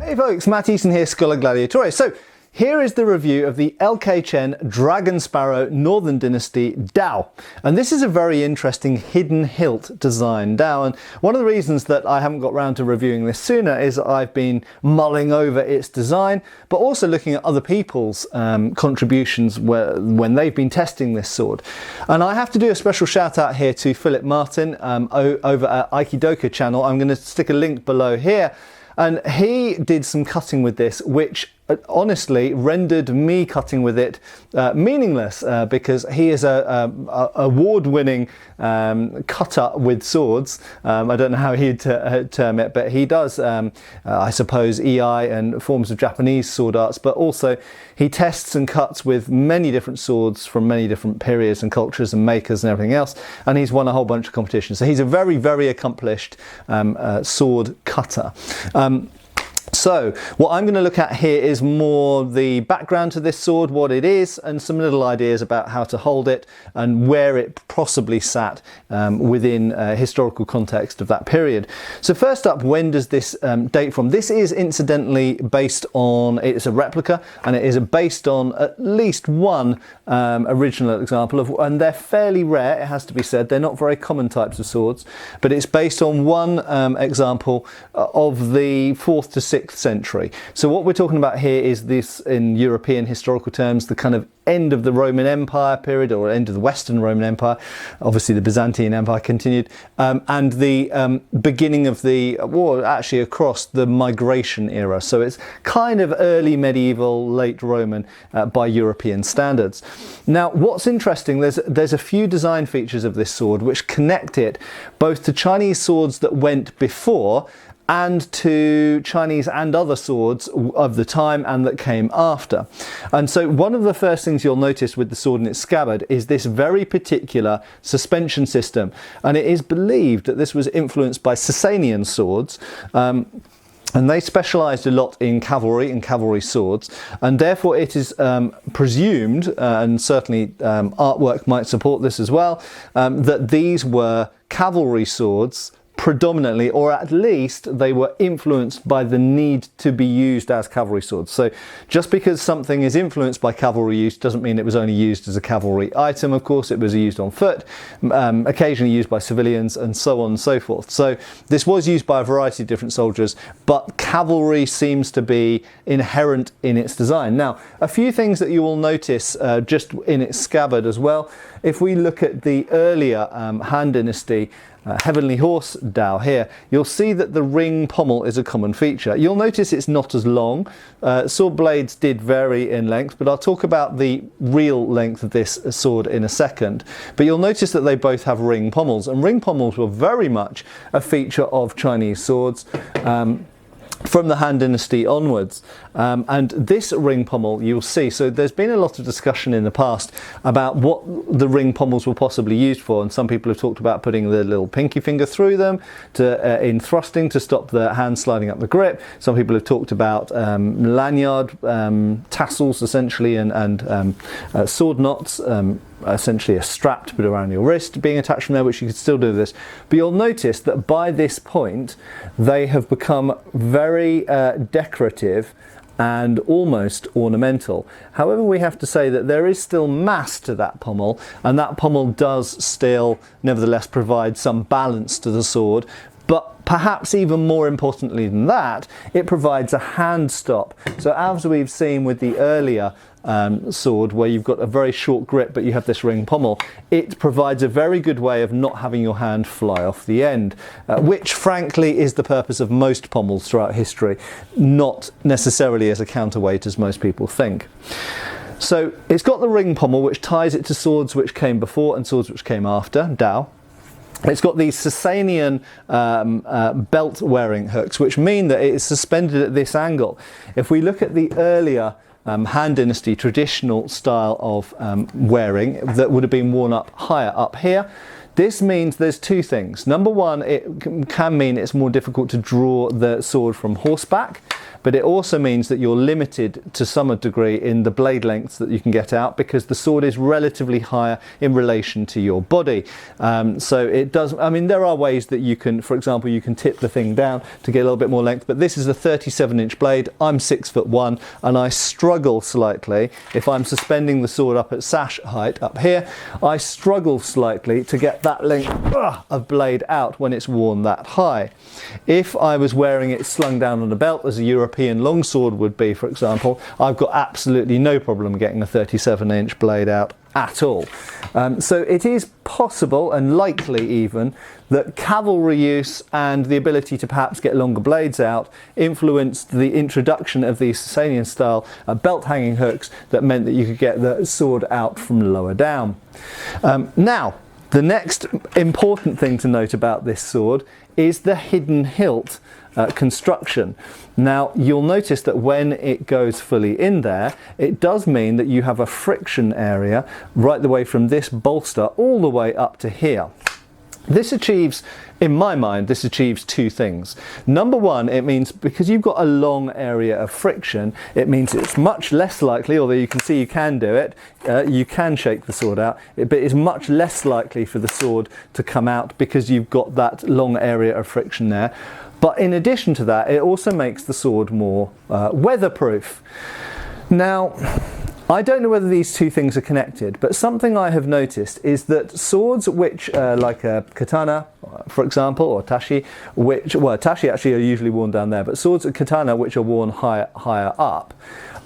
Hey folks, Matt Easton here, Schola Gladiatoria. So here is the review of the LK Chen Dragon Sparrow Northern Dynasty Dao. And this is a very interesting Hidden-Hilt design Dao. And one of the reasons that I haven't got round to reviewing this sooner is that I've been mulling over its design, but also looking at other people's contributions when they've been testing this sword. And I have to do a special shout out here to Philip Martin over at Aikidoka channel. I'm going to stick a link below here. And he did some cutting with this, which honestly rendered me cutting with it meaningless because he is a award-winning cutter with swords. I don't know how he'd term it, but he does, I suppose, EI and forms of Japanese sword arts, but also he tests and cuts with many different swords from many different periods and cultures and makers and everything else, and he's won a whole bunch of competitions. So he's a very, very accomplished sword cutter. So what I'm going to look at here is more the background to this sword, what it is, and some little ideas about how to hold it and where it possibly sat within a historical context of that period. So first up, when does this date from? This is incidentally based on, it's a replica, and it is based on at least one original example of, and they're fairly rare, it has to be said. They're not very common types of swords, but it's based on one example of the 4th to 6th century. So what we're talking about here is this, in European historical terms, the kind of end of the Roman Empire period, or end of the Western Roman Empire. Obviously the Byzantine Empire continued, and the beginning of the, well, actually across the migration era. So it's kind of early medieval, late Roman by European standards. Now what's interesting, there's a few design features of this sword which connect it both to Chinese swords that went before and to Chinese and other swords of the time and that came after. And so one of the first things you'll notice with the sword in its scabbard is this very particular suspension system, and it is believed that this was influenced by Sasanian swords. And they specialised a lot in cavalry and cavalry swords, and therefore it is presumed, and certainly artwork might support this as well, that these were cavalry swords predominantly, or at least they were influenced by the need to be used as cavalry swords. So just because something is influenced by cavalry use doesn't mean it was only used as a cavalry item. Of course, it was used on foot, occasionally used by civilians, and so on and so forth. So this was used by a variety of different soldiers, but cavalry seems to be inherent in its design. Now, a few things that you will notice just in its scabbard as well. If we look at the earlier Han Dynasty Heavenly Horse Dao here, you'll see that the ring pommel is a common feature. You'll notice it's not as long. Sword blades did vary in length, but I'll talk about the real length of this sword in a second. But you'll notice that they both have ring pommels, and ring pommels were very much a feature of Chinese swords from the Han Dynasty onwards. And this ring pommel you'll see, so there's been a lot of discussion in the past about what the ring pommels were possibly used for, and some people have talked about putting the little pinky finger through them in thrusting to stop the hand sliding up the grip. Some people have talked about lanyard tassels essentially, and sword knots, essentially a strap to put around your wrist being attached from there, which you could still do this. But you'll notice that by this point they have become very decorative and almost ornamental. However, we have to say that there is still mass to that pommel, and that pommel does still nevertheless provide some balance to the sword. But perhaps even more importantly than that, it provides a hand stop. So as we've seen with the earlier sword, where you've got a very short grip but you have this ring pommel, it provides a very good way of not having your hand fly off the end, which frankly is the purpose of most pommels throughout history, not necessarily as a counterweight as most people think. So it's got the ring pommel which ties it to swords which came before and swords which came after, Dao. It's got these Sasanian belt wearing hooks, which mean that it is suspended at this angle. If we look at the earlier Han Dynasty traditional style of wearing that would have been worn up higher up here, this means there's two things. Number one, it can mean it's more difficult to draw the sword from horseback. but it also means that you're limited to some degree in the blade lengths that you can get out, because the sword is relatively higher in relation to your body. So it does, I mean, there are ways that you can, for example, you can tip the thing down to get a little bit more length, but this is a 37-inch blade. I'm 6'1", and I struggle slightly if I'm suspending the sword up at sash height up here. I struggle slightly to get that length of blade out when it's worn that high. If I was wearing it slung down on a belt, as a European longsword would be, for example, I've got absolutely no problem getting a 37-inch blade out at all. So it is possible, and likely even, that cavalry use and the ability to perhaps get longer blades out influenced the introduction of these Sasanian style belt hanging hooks that meant that you could get the sword out from lower down. Now, the next important thing to note about this sword is the hidden hilt construction. Now, you'll notice that when it goes fully in there, it does mean that you have a friction area right the way from this bolster all the way up to here. This achieves, in my mind, this achieves two things. Number one, it means because you've got a long area of friction, it means it's much less likely, although you can see you can do it, you can shake the sword out, but it's much less likely for the sword to come out because you've got that long area of friction there. But in addition to that, it also makes the sword more weatherproof. Now, I don't know whether these two things are connected, but something I have noticed is that swords which, like a katana, for example, or tashi, which, well, tashi actually are usually worn down there, but swords like katana which are worn higher up,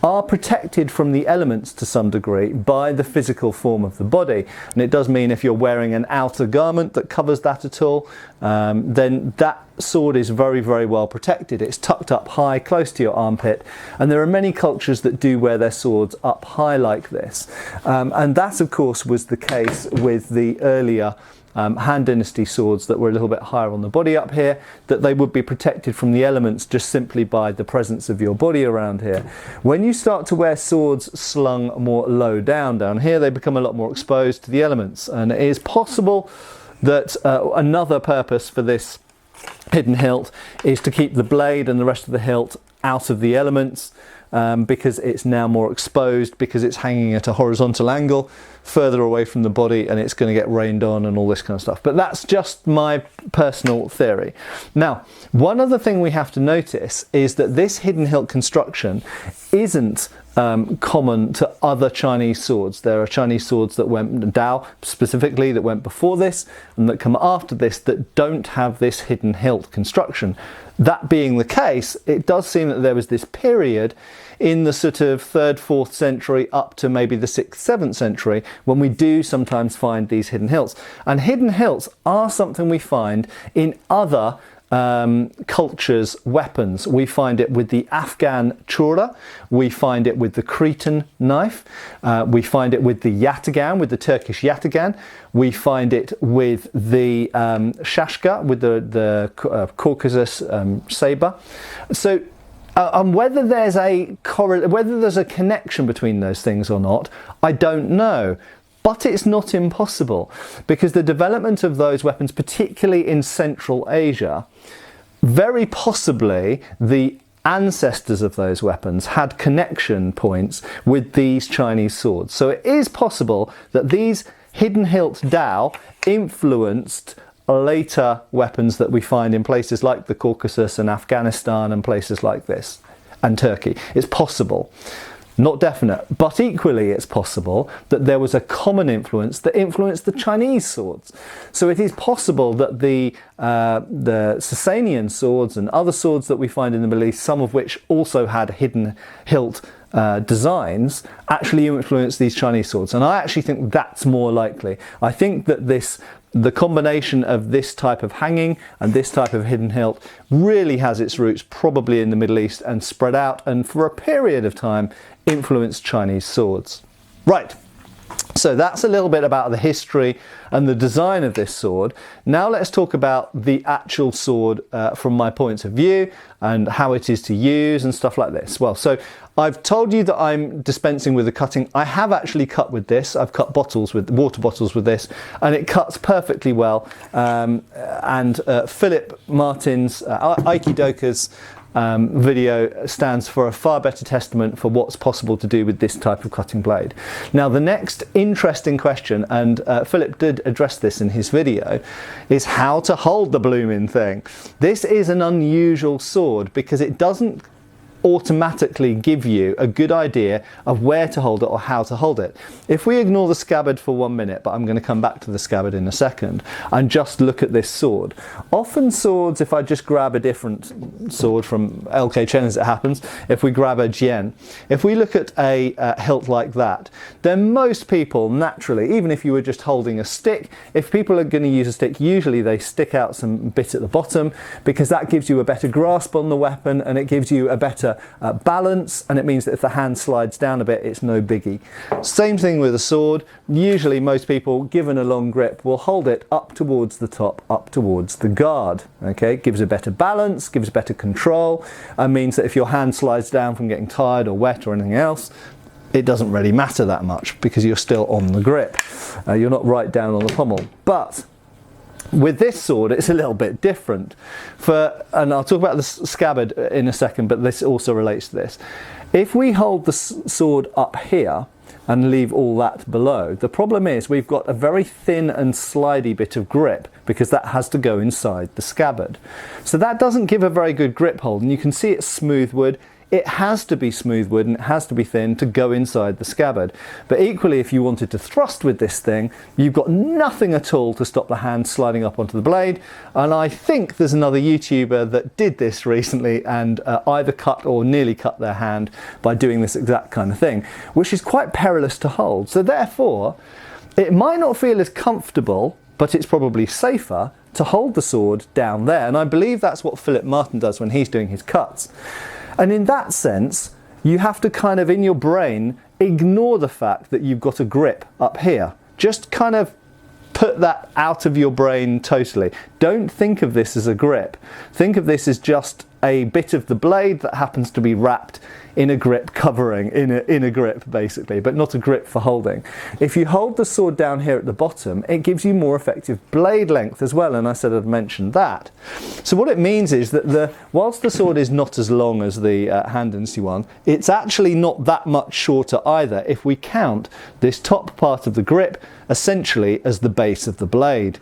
are protected from the elements to some degree by the physical form of the body. And it does mean if you're wearing an outer garment that covers that at all, then that sword is very, very well protected. It's tucked up high, close to your armpit, and there are many cultures that do wear their swords up high like this. And that, of course, was the case with the earlier Han Dynasty swords that were a little bit higher on the body up here, that they would be protected from the elements just simply by the presence of your body around here. When you start to wear swords slung more low down here, they become a lot more exposed to the elements, and it is possible that another purpose for this hidden hilt is to keep the blade and the rest of the hilt out of the elements, because it's now more exposed, because it's hanging at a horizontal angle further away from the body, and it's going to get rained on and all this kind of stuff. But that's just my personal theory. Now, one other thing we have to notice is that this hidden hilt construction isn't common to other Chinese swords. There are Chinese swords that went, Dao specifically, that went before this and that come after this that don't have this hidden hilt construction. That being the case, it does seem that there was this period in the sort of 3rd, 4th century up to maybe the 6th, 7th century when we do sometimes find these hidden hilts. And hidden hilts are something we find in other cultures' weapons. We find it with the Afghan chura, we find it with the Cretan knife, we find it with the yataghan, with the Turkish yataghan, we find it with the shashka, with the Caucasus saber. So whether there's a connection between those things or not, I don't know. But it's not impossible, because the development of those weapons, particularly in Central Asia, very possibly the ancestors of those weapons had connection points with these Chinese swords. So it is possible that these hidden hilt Dao influenced later weapons that we find in places like the Caucasus and Afghanistan and places like this, and Turkey. It's possible. Not definite, but equally it's possible that there was a common influence that influenced the Chinese swords. So it is possible that the Sasanian swords and other swords that we find in the Middle East, some of which also had hidden hilt designs, actually influenced these Chinese swords. And I actually think that's more likely. I think that the combination of this type of hanging and this type of hidden hilt really has its roots probably in the Middle East and spread out, and for a period of time influenced Chinese swords. Right, so that's a little bit about the history and the design of this sword. Now let's talk about the actual sword from my point of view and how it is to use and stuff like this. Well, so I've told you that I'm dispensing with the cutting. I have actually cut with this. I've cut water bottles with this, and it cuts perfectly well. Philip Martin's Aikidoka's video stands for a far better testament for what's possible to do with this type of cutting blade. Now the next interesting question, and Philip did address this in his video, is how to hold the blooming thing. This is an unusual sword because it doesn't automatically give you a good idea of where to hold it or how to hold it. If we ignore the scabbard for 1 minute, but I'm going to come back to the scabbard in a second, and just look at this sword. Often swords, if I just grab a different sword from LK Chen as it happens, if we grab a Chen, if we look at a hilt like that, then most people naturally, even if you were just holding a stick, if people are going to use a stick, usually they stick out some bit at the bottom because that gives you a better grasp on the weapon and it gives you a better balance, and it means that if the hand slides down a bit, it's no biggie. Same thing with a sword. Usually most people, given a long grip, will hold it up towards the top, up towards the guard. Okay, it gives a better balance, gives better control, and means that if your hand slides down from getting tired or wet or anything else, it doesn't really matter that much because you're still on the grip. You're not right down on the pommel. But with this sword, it's a little bit different. And I'll talk about the scabbard in a second, but this also relates to this. If we hold the sword up here and leave all that below, the problem is we've got a very thin and slidey bit of grip because that has to go inside the scabbard. So that doesn't give a very good grip hold, and you can see it's smooth wood. It has to be smooth wood and it has to be thin to go inside the scabbard. But equally, if you wanted to thrust with this thing, you've got nothing at all to stop the hand sliding up onto the blade. And I think there's another YouTuber that did this recently and either cut or nearly cut their hand by doing this exact kind of thing, which is quite perilous to hold. So therefore, it might not feel as comfortable, but it's probably safer to hold the sword down there. And I believe that's what Philip Martin does when he's doing his cuts. And in that sense, you have to kind of, in your brain, ignore the fact that you've got a grip up here. Just kind of put that out of your brain totally. Don't think of this as a grip. Think of this as just a bit of the blade that happens to be wrapped in a grip covering, in a grip basically, but not a grip for holding. If you hold the sword down here at the bottom, it gives you more effective blade length as well, and I said I'd mentioned that. So what it means is that whilst the sword is not as long as the Hand Dynasty one, it's actually not that much shorter either if we count this top part of the grip essentially as the base of the blade.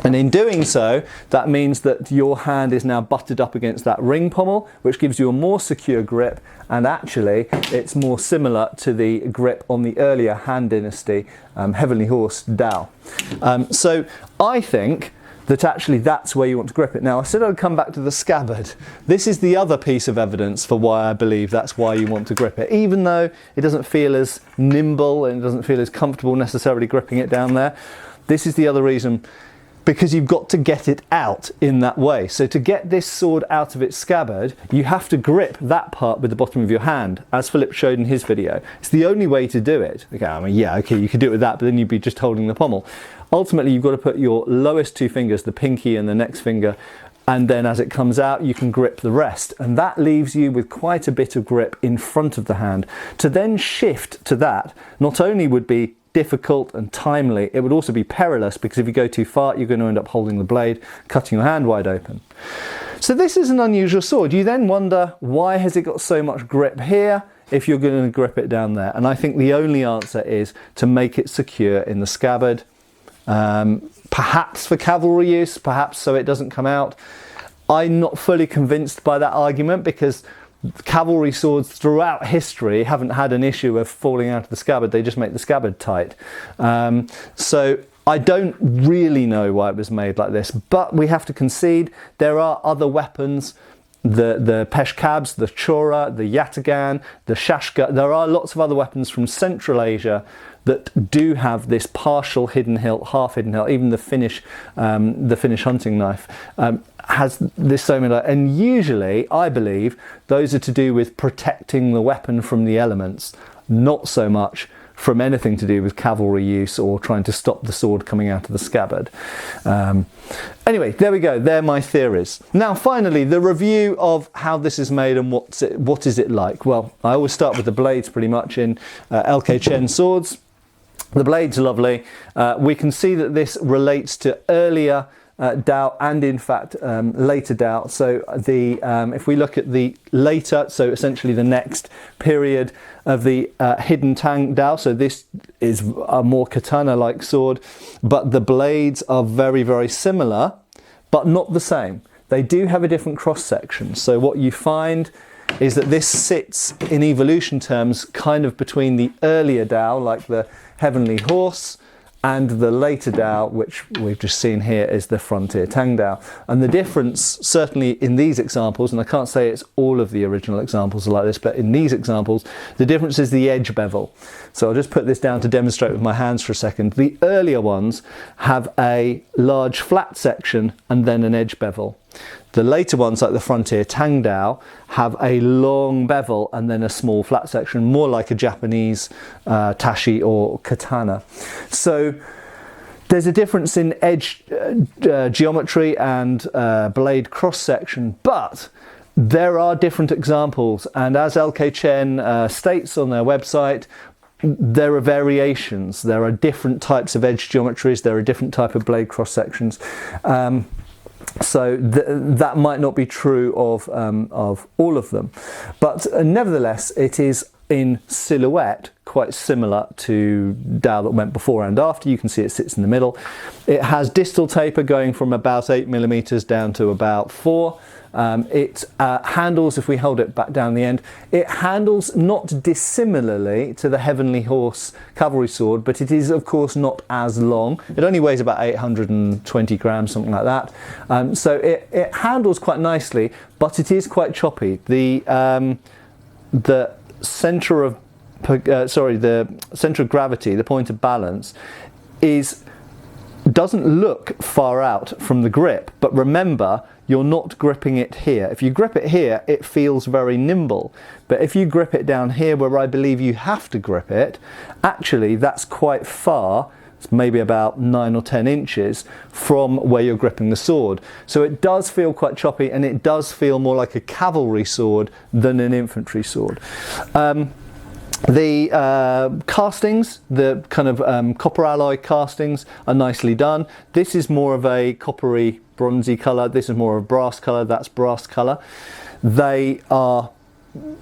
And in doing so, that means that your hand is now butted up against that ring pommel, which gives you a more secure grip, and actually it's more similar to the grip on the earlier Han Dynasty Heavenly Horse Dao. So I think that actually that's where you want to grip it. Now I said I'd come back to the scabbard. This is the other piece of evidence for why I believe that's why you want to grip it. Even though it doesn't feel as nimble and it doesn't feel as comfortable necessarily gripping it down there, this is the other reason. Because you've got to get it out in that way. So to get this sword out of its scabbard, you have to grip that part with the bottom of your hand, as Philip showed in his video. It's the only way to do it. Okay, I mean, yeah, okay, you could do it with that, but then you'd be just holding the pommel. Ultimately, you've got to put your lowest two fingers, the pinky and the next finger, and then as it comes out, you can grip the rest. And that leaves you with quite a bit of grip in front of the hand. To then shift to that, not only would be difficult and timely, it would also be perilous because if you go too far, you're going to end up holding the blade, cutting your hand wide open. So this is an unusual sword. You then wonder, why has it got so much grip here if you're going to grip it down there? And I think the only answer is to make it secure in the scabbard. Perhaps for cavalry use, perhaps so it doesn't come out. I'm not fully convinced by that argument because cavalry swords throughout history haven't had an issue of falling out of the scabbard. They just make the scabbard tight. So I don't really know why it was made like this, but we have to concede there are other weapons, the peshkabs, the chora, the yatagan, the shashka. There are lots of other weapons from Central Asia that do have this partial hidden hilt, half hidden hilt. Even the Finnish hunting knife has this so many, and usually I believe those are to do with protecting the weapon from the elements, not so much from anything to do with cavalry use or trying to stop the sword coming out of the scabbard. Anyway, there we go. They're my theories. Now, finally, the review of how this is made and what is it like. Well, I always start with the blades pretty much in LK Chen swords. The blade's lovely. We can see that this relates to earlier Dao and in fact later Dao. So if we look at the later, so essentially the next period of the Hidden Tang Dao, so this is a more katana-like sword, but the blades are very, very similar, but not the same. They do have a different cross-section. So what you find is that this sits in evolution terms kind of between the earlier Dao, like the Heavenly Horse, and the later Dao, which we've just seen here, is the Frontier Tang Dao. And the difference, certainly in these examples, and I can't say it's all of the original examples are like this, but in these examples, the difference is the edge bevel. So I'll just put this down to demonstrate with my hands for a second. The earlier ones have a large flat section and then an edge bevel. The later ones, like the Frontier Tang Dao, have a long bevel and then a small flat section, more like a Japanese tashi or katana. So there's a difference in edge geometry and blade cross-section, but there are different examples. And as LK Chen states on their website, there are variations. There are different types of edge geometries. There are different type of blade cross-sections. So that might not be true of all of them, but nevertheless it is in silhouette quite similar to Dao that went before and after. You can see it sits in the middle. It has distal taper going from about 8mm down to about 4. It handles, if we hold it back down the end, it handles not dissimilarly to the Heavenly Horse cavalry sword, but it is of course not as long. It only weighs about 820 grams, something like that. So it handles quite nicely, but it is quite choppy. The center of the center of gravity, the point of balance, doesn't look far out from the grip, but remember, you're not gripping it here. If you grip it here, it feels very nimble. But if you grip it down here where I believe you have to grip it, actually that's quite far. It's maybe about 9 or 10 inches from where you're gripping the sword. So it does feel quite choppy, and it does feel more like a cavalry sword than an infantry sword. The castings, the kind of copper alloy castings, are nicely done. This is more of a coppery bronzy colour, this is more of a brass colour, that's brass colour. They are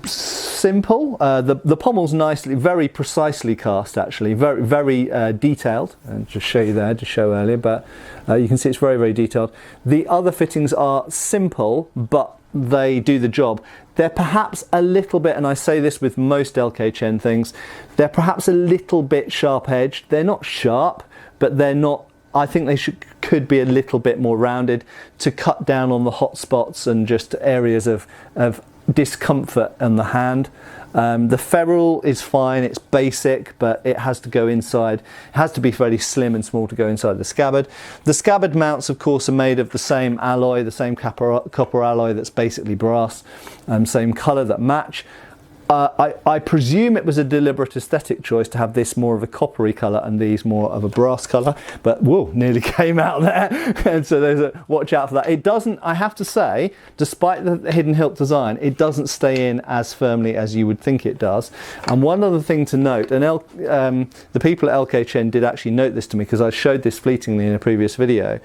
simple. The pommel's nicely, very precisely cast actually, very detailed. And just show you there, to show earlier, but you can see it's very, very detailed. The other fittings are simple, but they do the job. They're perhaps a little bit, and I say this with most LK Chen things, they're perhaps a little bit sharp edged. They're not sharp, but they're not, I think they could be a little bit more rounded to cut down on the hot spots and just areas of discomfort on the hand. The ferrule is fine, it's basic, but it has to go inside. It has to be fairly slim and small to go inside the scabbard. The scabbard mounts, of course, are made of the same alloy, the same copper alloy that's basically brass, same colour that match. I presume it was a deliberate aesthetic choice to have this more of a coppery colour and these more of a brass colour, but whoa, nearly came out there. And so there's a watch out for that. It doesn't, I have to say, despite the Hidden-Hilt design, it doesn't stay in as firmly as you would think it does. And one other thing to note, and the people at LK Chen did actually note this to me because I showed this fleetingly in a previous video,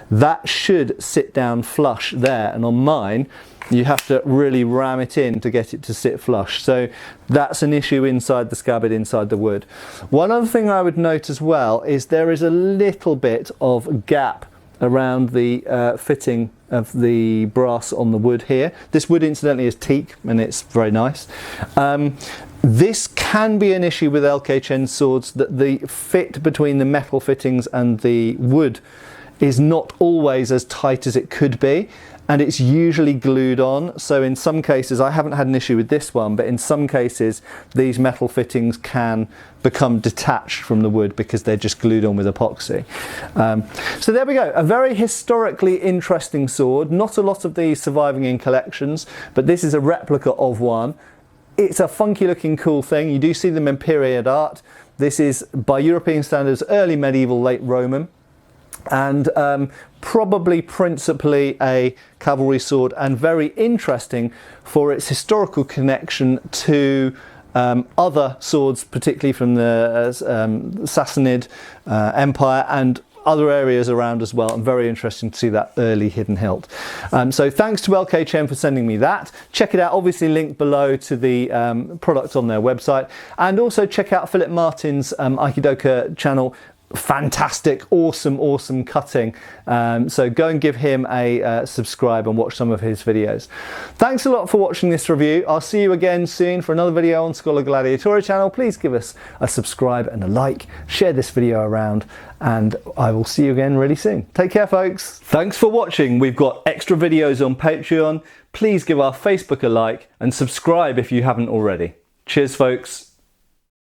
that should sit down flush there, and on mine you have to really ram it in to get it to sit flush. So that's an issue inside the scabbard, inside the wood. One other thing I would note as well is there is a little bit of gap around the fitting of the brass on the wood here. This wood incidentally is teak and it's very nice. This can be an issue with LK Chen swords, that the fit between the metal fittings and the wood is not always as tight as it could be, and it's usually glued on. So in some cases, I haven't had an issue with this one, but in some cases these metal fittings can become detached from the wood because they're just glued on with epoxy. So there we go, a very historically interesting sword. Not a lot of these surviving in collections, but this is a replica of one. It's a funky looking cool thing. You do see them in period art. This is, by European standards, early medieval, late Roman, and probably principally a cavalry sword, and very interesting for its historical connection to other swords, particularly from the Sassanid Empire, and other areas around as well, and very interesting to see that early hidden hilt. So thanks to LK Chen for sending me that. Check it out, obviously linked below to the product on their website, and also check out Philip Martin's Aikidoka channel. Fantastic, awesome cutting. So go and give him a subscribe and watch some of his videos. Thanks a lot for watching this review. I'll see you again soon for another video on Schola Gladiatoria channel. Please give us a subscribe and a like, share this video around, and I will see you again really soon. Take care, folks. Thanks for watching. We've got extra videos on Patreon. Please give our Facebook a like and subscribe if you haven't already. Cheers, folks.